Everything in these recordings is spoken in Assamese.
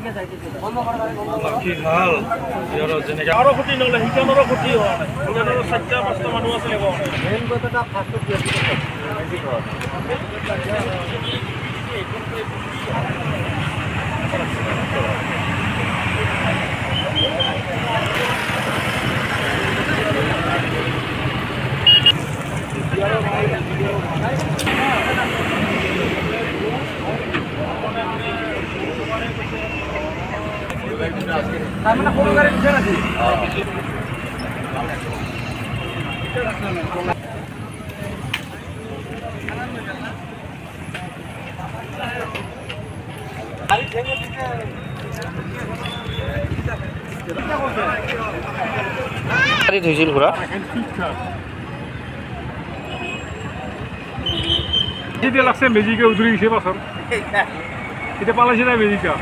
কি ভাল যেনেকৈ আৰু ক্ষতি নহ'লে সিজনৰো ক্ষতি হোৱা নাই সিজনৰো 4টা-5টা মানুহ আছিলে মেইন কথাটা ফাৰ্ষ্টত মানে কোনো গাড়ি দিছে নাকি হৈছিল ঘোৰা এতিয়া লাগছে মেজিকে উধৰি গৈছে পাছৰ এতিয়া পালাইছে নাই মেজিকা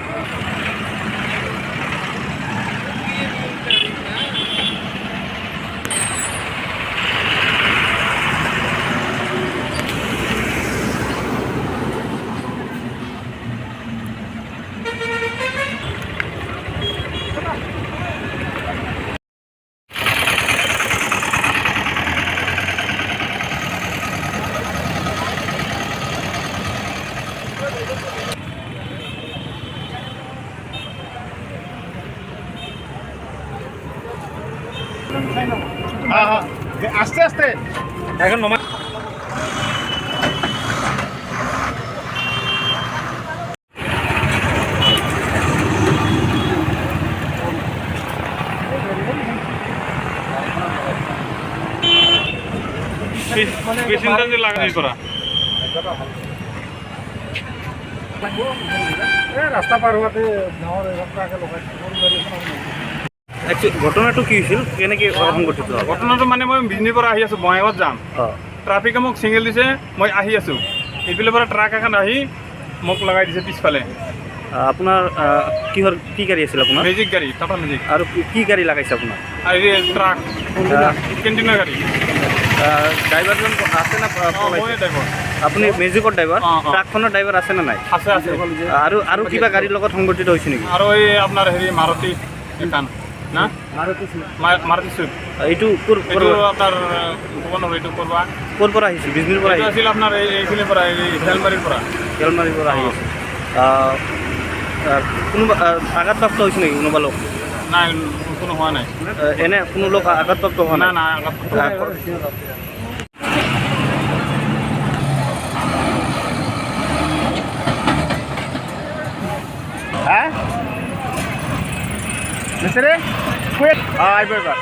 আস্তে আস্তে এখন নমা পেশেন্টাৰ লাগাই কৰা ৰাস্তা পাৰ হওয়াতে গাঁৱৰ ৰাস্তাকে লগাই ঘটনাটো কি হৈছিল কেনেকৈ সংঘটিত হ'ল ঘটনাটো মানে মই বিজনীৰ পৰা আহি আছোঁ বঙাইগাঁৱত যাম ট্ৰাফিকে মোক চিগনেল দিছে মই আহি আছোঁ এইফালৰ পৰা ট্ৰাক এখন আহি মোক লগাই দিছে পিছফালে আপোনাৰ কি গাড়ী আছিল আপোনাৰ মেজিক গাড়ী টাটা মেজিক আৰু কি গাড়ী লাগাইছে আপোনাৰ আৰু ট্ৰাক কেণ্টিনৰ গাড়ী ড্ৰাইভাৰজন আছে না মই ড্ৰাইভাৰ আপুনি মেজিকৰ ড্ৰাইভাৰ ট্ৰাকখনৰ ড্ৰাইভাৰ আছে নে নাই আছে আছে আৰু কিবা গাড়ীৰ লগত সংঘটিত হৈছে নেকি আৰু এই আপোনাৰ হেৰি মাৰুতি এখন না মাৰুতি চুইফ্ট এইটো আপোনাৰ ভুৱনৰ এইটো কৰবা ক'ৰ পৰা আহিছিল বিজনীৰ পৰা আছিল আপোনাৰ এইখিনিৰ পৰা হেলমাৰীৰ পৰা আহি আছে কোনোবা আঘাতপ্ৰাপ্ত হৈছে নেকি কোনোবা লোক নাই কোনো হোৱা নাই এনে কোনো লোক আঘাতপ্ৰাপ্ত হোৱা নাই নাই Mister, quick! Hi, brother.